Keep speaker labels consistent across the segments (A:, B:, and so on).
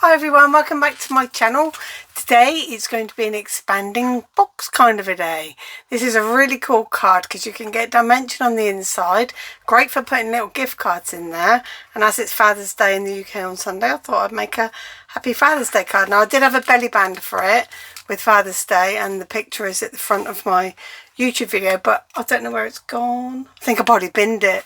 A: Hi everyone, welcome back to my channel. Today it's going to be an expanding box kind of a day. This is a really cool card because you can get dimension on the inside. Great for putting little gift cards in there. And as it's Father's Day in the UK on Sunday, I thought I'd make a Happy Father's Day card. Now I did have a belly band for it with Father's Day, and the picture is at the front of my YouTube video, but I don't know where it's gone. I think I probably binned it.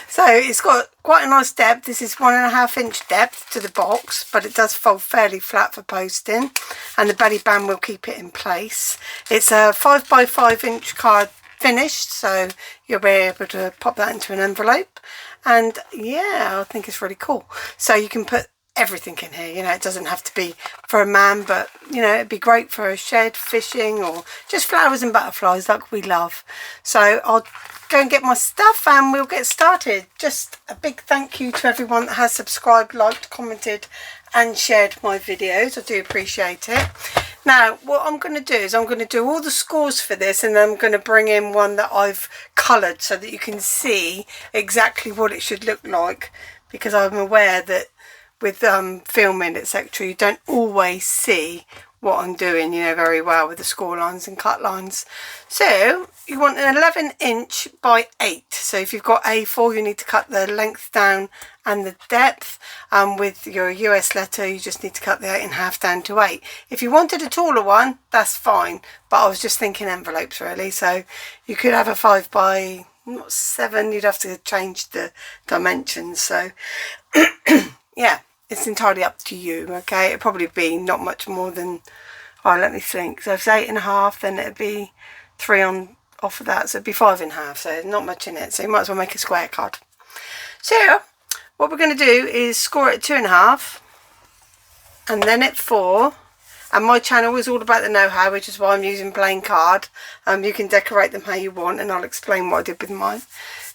A: So it's got quite a nice depth. This is 1.5 inch depth to the box, but it does fold fairly flat for posting, and the belly band will keep it in place. It's a 5x5 inch card finished, so you'll be able to pop that into an envelope. And yeah, I think it's really cool. So you can put everything in here, you know, it doesn't have to be for a man, but you know, it'd be great for a shed, fishing, or just flowers and butterflies like we love. So I'll go and get my stuff and we'll get started. Just a big thank you to everyone that has subscribed, liked, commented and shared my videos. I do appreciate it. Now what I'm going to do is I'm going to do all the scores for this, and then I'm going to bring in one that I've coloured so that you can see exactly what it should look like, because I'm aware that with filming etc, you don't always see what I'm doing, you know, very well with the score lines and cut lines. So you want an 11 inch by 8. So if you've got A4, you need to cut the length down and the depth. With your US letter, you just need to cut the 8.5 down to 8. If you wanted a taller one, that's fine, but I was just thinking envelopes really. So you could have a 5 by not 7, you'd have to change the dimensions. So yeah, it's entirely up to you. Okay, it'd probably be not much more than, oh, let me think. So if it's 8.5, then it'd be 3 on off of that, so it'd be 5.5. So not much in it. So you might as well make a square card. So what we're going to do is score it at 2.5, and then at 4. And my channel is all about the know-how, which is why I'm using plain card. You can decorate them how you want, and I'll explain what I did with mine.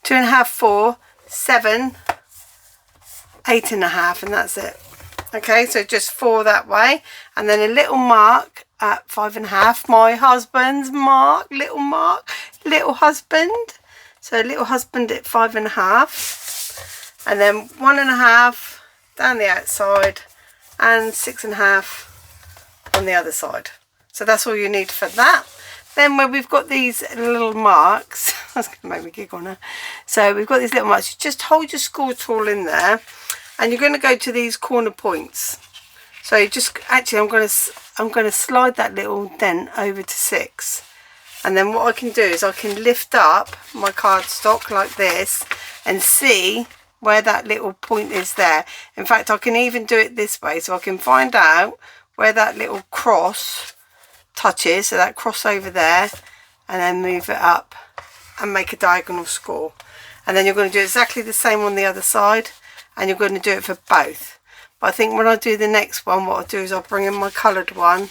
A: 2.5, 4, 7. 8.5, and that's it. Okay, so just 4 that way, and then a little mark at 5.5. My husband's mark, little husband. So little husband at 5.5, and then 1.5 down the outside, and 6.5 on the other side. So that's all you need for that. Then where we've got these little marks, that's going to make me giggle now. So we've got these little marks. You just hold your score tool in there, and you're going to go to these corner points. So you just, actually I'm going to slide that little dent over to 6. And then what I can do is I can lift up my cardstock like this and see where that little point is there. In fact, I can even do it this way, so I can find out where that little cross touches, so that cross over there, and then move it up and make a diagonal score. And then you're going to do exactly the same on the other side, and you're going to do it for both. But I think when I do the next one, what I'll do is I'll bring in my coloured one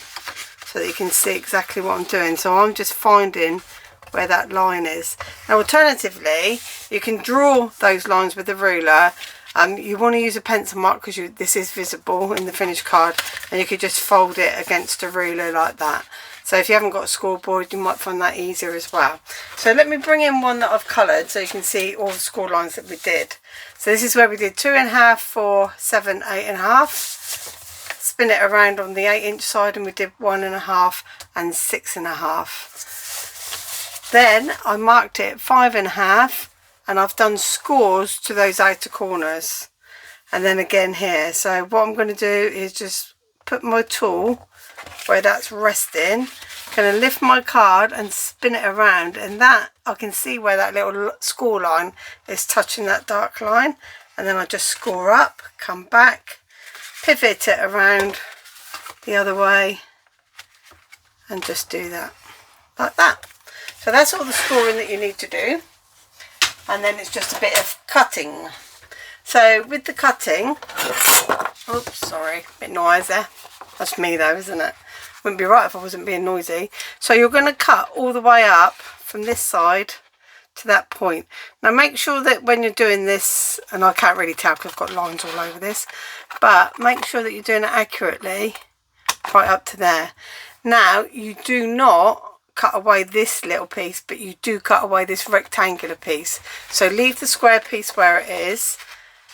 A: so that you can see exactly what I'm doing. So I'm just finding where that line is. Now alternatively, you can draw those lines with the ruler. You want to use a pencil mark because this is visible in the finished card, and you could just fold it against a ruler like that. So if you haven't got a scoreboard, you might find that easier as well. So let me bring in one that I've coloured so you can see all the score lines that we did. So this is where we did 2.5, 4, 7, 8.5. Spin it around on the 8 inch side, and we did 1.5 and 6.5. Then I marked it 5.5. and I've done scores to those outer corners, and then again here. So what I'm going to do is just put my tool where that's resting, going to lift my card and spin it around, and that I can see where that little score line is touching that dark line, and then I just score up, come back, pivot it around the other way, and just do that like that. So that's all the scoring that you need to do. And then it's just a bit of cutting. So with the cutting, oops, sorry, a bit noisy. That's me though, isn't it? Wouldn't be right if I wasn't being noisy. So you're going to cut all the way up from this side to that point. Now make sure that when you're doing this, and I can't really tell because I've got lines all over this, but make sure that you're doing it accurately right up to there. Now you do not cut away this little piece, but you do cut away this rectangular piece. So leave the square piece where it is,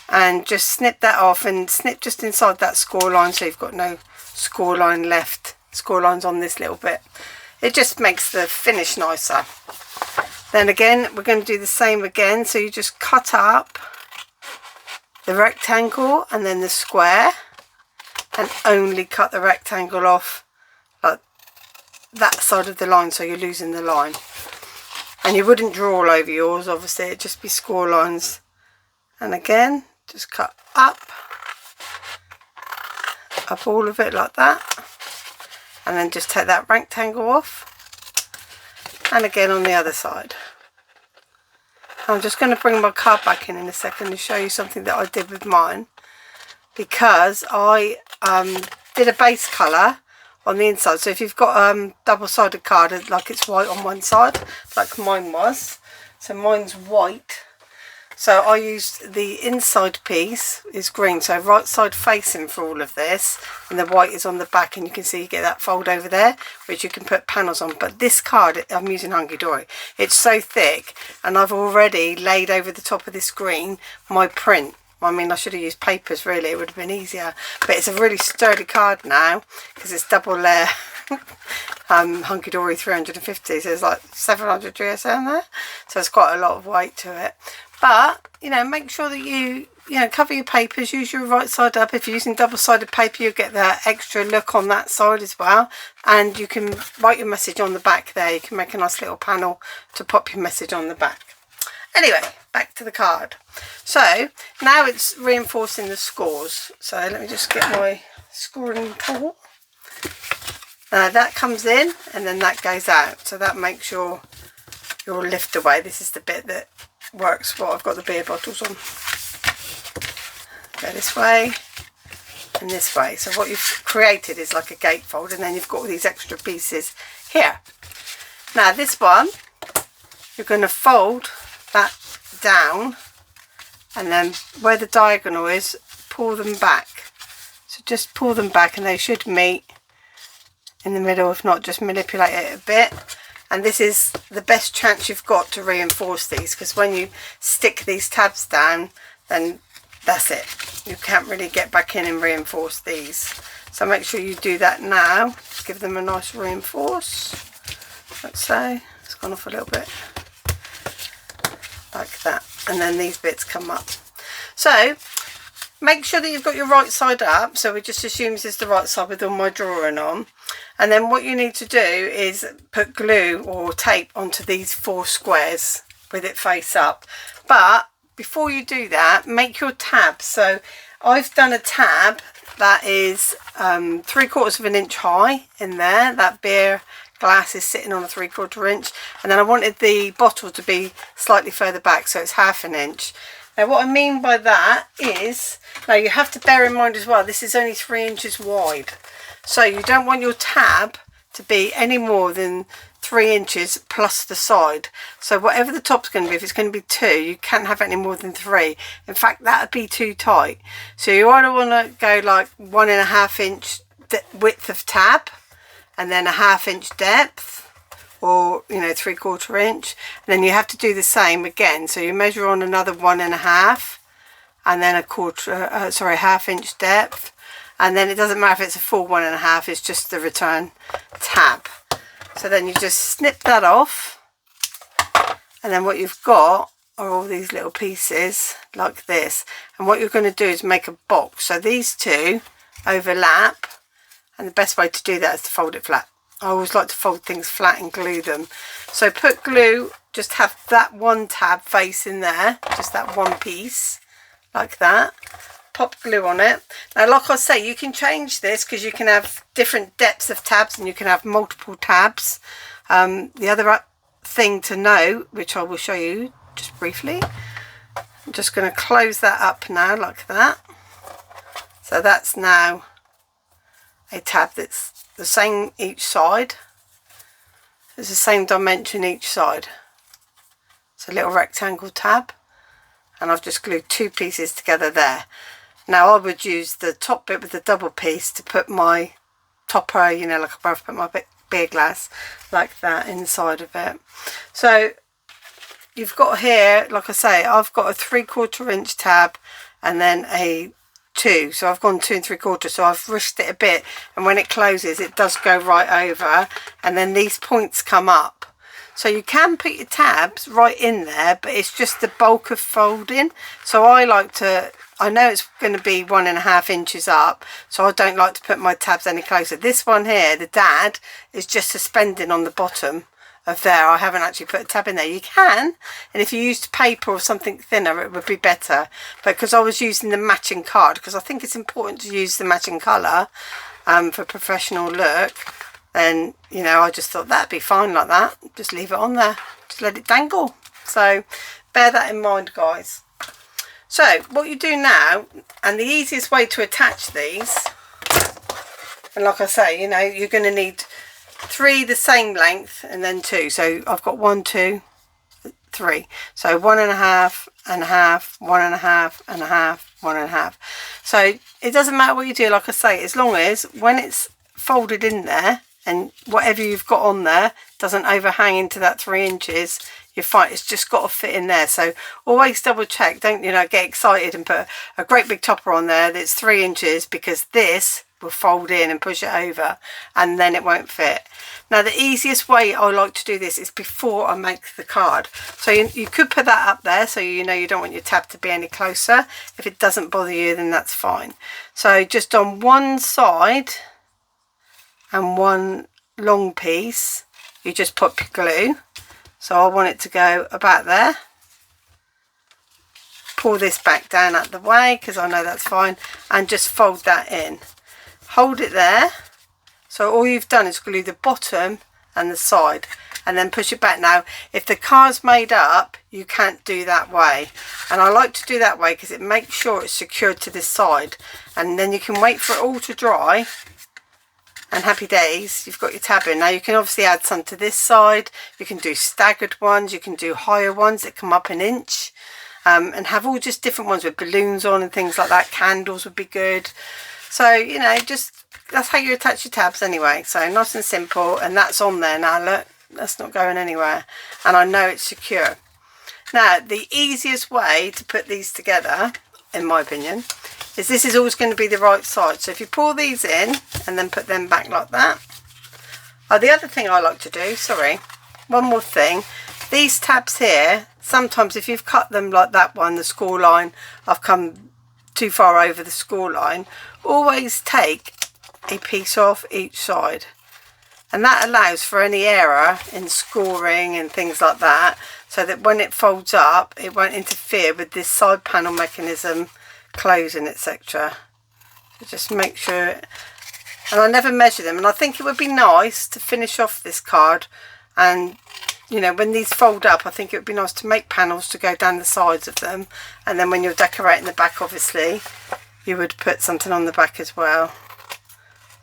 A: and just snip that off and snip just inside that score line so you've got no score line left, score lines on this little bit. It just makes the finish nicer. Then again, we're going to do the same again, so you just cut up the rectangle and then the square, and only cut the rectangle off like that side of the line, so you're losing the line. And you wouldn't draw all over yours, obviously, it'd just be score lines. And again, just cut up all of it like that, and then just take that rectangle off, and again on the other side. I'm just going to bring my card back in a second to show you something that I did with mine, because I did a base colour on the inside. So if you've got double-sided card, like it's white on one side like mine was, so mine's white, so I used the inside piece is green, so right side facing for all of this, and the white is on the back, and you can see you get that fold over there which you can put panels on. But this card, I'm using Hunky Dory, it's so thick, and I've already laid over the top of this green my print. I mean, I should have used papers really, it would have been easier, but it's a really sturdy card now because it's double layer Hunky Dory 350, so there's like 700 GSM there, so it's quite a lot of weight to it. But you know, make sure that you cover your papers, use your right side up. If you're using double-sided paper, you'll get that extra look on that side as well, and you can write your message on the back there. You can make a nice little panel to pop your message on the back. Anyway, back to the card. So now it's reinforcing the scores, so let me just get my scoring tool. That comes in and then that goes out, so that makes your lift away. This is the bit that works what I've got the beer bottles on. Go this way and this way. So what you've created is like a gatefold, and then you've got all these extra pieces here. Now this one, you're going to fold that down, and then where the diagonal is, pull them back. So just pull them back and they should meet in the middle. If not, just manipulate it a bit. And this is the best chance you've got to reinforce these, because when you stick these tabs down, then that's it. You can't really get back in and reinforce these. So make sure you do that now. Just give them a nice reinforce. Let's say it's gone off a little bit like that, and then these bits come up. So make sure that you've got your right side up, so we just assume this is the right side with all my drawing on. And then what you need to do is put glue or tape onto these 4 squares with it face up. But before you do that, make your tab. So I've done a tab that is 3/4 of an inch high in there. That beer glass is sitting on a 3/4 inch, and then I wanted the bottle to be slightly further back, so it's 1/2 inch. Now what I mean by that is, now you have to bear in mind as well, this is only 3 inches wide, so you don't want your tab to be any more than 3 inches plus the side. So whatever the top's going to be, if it's going to be 2, you can't have any more than 3. In fact, that would be too tight. So you either want to go like 1.5 inch width of tab, and then 1/2 inch depth, or 3/4 inch, and then you have to do the same again. So you measure on another 1.5, and then 1/2 inch depth, and then it doesn't matter if it's a full 1.5, it's just the return tab. So then you just snip that off, and then what you've got are all these little pieces like this, and what you're going to do is make a box. So these 2 overlap, and the best way to do that is to fold it flat. I always like to fold things flat and glue them. So put glue, just have that one tab face in there, just that one piece, like that. Pop glue on it. Now, like I say, you can change this because you can have different depths of tabs and you can have multiple tabs. The other thing to know, which I will show you just briefly, I'm just going to close that up now like that. So that's now a tab that's the same each side. It's the same dimension each side. It's a little rectangle tab, and I've just glued 2 pieces together there. Now I would use the top bit with the double piece to put my topper, like I've put my beer glass like that inside of it. So you've got here, like I say, I've got a 3/4 inch tab, and then a 2. So I've gone 2 3/4, so I've risked it a bit, and when it closes it does go right over, and then these points come up. So you can put your tabs right in there, but it's just the bulk of folding. So I like to, I know it's going to be 1.5 inches up, so I don't like to put my tabs any closer. This one here, the dad, is just suspending on the bottom of there. I haven't actually put a tab in there. You can, and if you used paper or something thinner it would be better, but because I was using the matching card, because I think it's important to use the matching colour for professional look, then you know, I just thought that'd be fine like that. Just leave it on there, just let it dangle. So bear that in mind, guys. So what you do now, and the easiest way to attach these, and like I say, you know, you're going to need 3 the same length and then 2. So I've got 1 2 3, so 1.5 and a half, 1.5 and a half, 1.5. So it doesn't matter what you do, like I say, as long as when it's folded in there and whatever you've got on there doesn't overhang into that 3 inches, you're fine. It's just got to fit in there. So always double check. Don't, you know, get excited and put a great big topper on there that's 3 inches, because this will fold in and push it over and then it won't fit. Now the easiest way I like to do this is before I make the card. So you could put that up there, so you know you don't want your tab to be any closer. If it doesn't bother you, then that's fine. So just on one side and one long piece, you just put glue. So I want it to go about there. Pull this back down out the way, because I know that's fine, and just fold that in. Hold it there. So all you've done is glue the bottom and the side, and then push it back. Now if the card's made up, you can't do that way, and I like to do that way because it makes sure it's secured to this side, and then you can wait for it all to dry, and happy days, you've got your tab in. Now you can obviously add some to this side. You can do staggered ones, you can do higher ones that come up an inch, and have all just different ones with balloons on and things like that. Candles would be good. So, you know, just that's how you attach your tabs anyway. So nice and simple, and that's on there now. Look, that's not going anywhere, and I know it's secure. Now the easiest way to put these together, in my opinion, is this is always going to be the right side. So if you pull these in and then put them back like that. Oh, the other thing I like to do, sorry, one more thing, these tabs here, sometimes if you've cut them like that one, the score line, I've come too far over the score line, always take a piece off each side, and that allows for any error in scoring and things like that, so that when it folds up it won't interfere with this side panel mechanism closing, etc. So just make sure, and I never measure them, and I think it would be nice to finish off this card, and you know, when these fold up, I think it would be nice to make panels to go down the sides of them, and then when you're decorating the back, obviously you would put something on the back as well.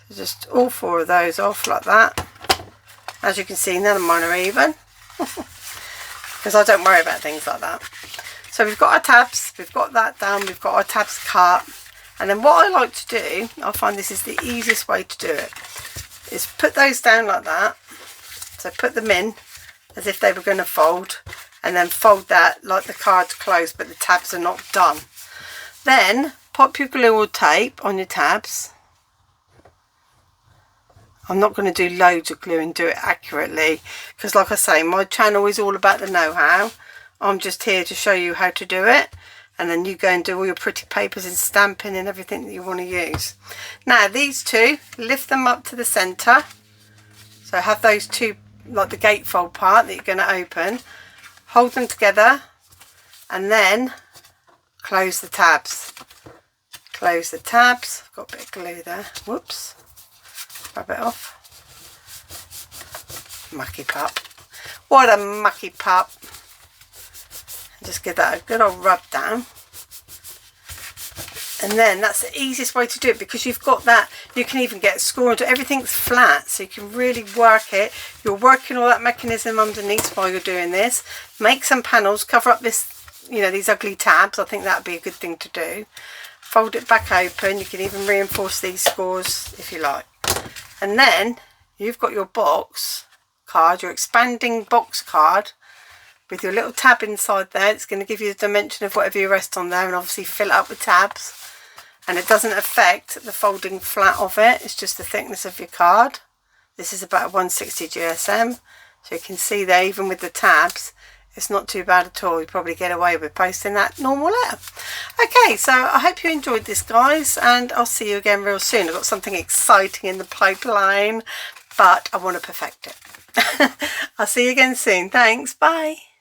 A: So just all 4 of those off like that. As you can see, none of mine are even because I don't worry about things like that. So we've got our tabs, we've got that done, we've got our tabs cut, and then what I like to do, I find this is the easiest way to do it, is put those down like that. So put them in as if they were going to fold, and then fold that like the card's closed but the tabs are not done. Then pop your glue or tape on your tabs. I'm not going to do loads of glue and do it accurately, because like I say, my channel is all about the know-how. I'm just here to show you how to do it, and then you go and do all your pretty papers and stamping and everything that you want to use. Now these two, lift them up to the centre, so have those two like the gatefold part that you're going to open, hold them together, and then close the tabs. Close the tabs. I've got a bit of glue there, whoops, rub it off. Mucky pup, what a mucky pup. Just give that a good old rub down, and then that's the easiest way to do it, because you've got that, you can even get a score into everything's flat, so you can really work it. You're working all that mechanism underneath while you're doing this. Make some panels, cover up this, you know, these ugly tabs. I think that would be a good thing to do. Fold it back open. You can even reinforce these scores if you like, and then you've got your box card, your expanding box card, with your little tab inside there. It's going to give you the dimension of whatever you rest on there, and obviously fill it up with tabs. And it doesn't affect the folding flat of it, it's just the thickness of your card. This is about 160 GSM, so you can see there, even with the tabs, it's not too bad at all. You probably get away with posting that normal letter. Okay, so I hope you enjoyed this, guys, and I'll see you again real soon. I've got something exciting in the pipeline, but I want to perfect it. I'll see you again soon. Thanks, bye.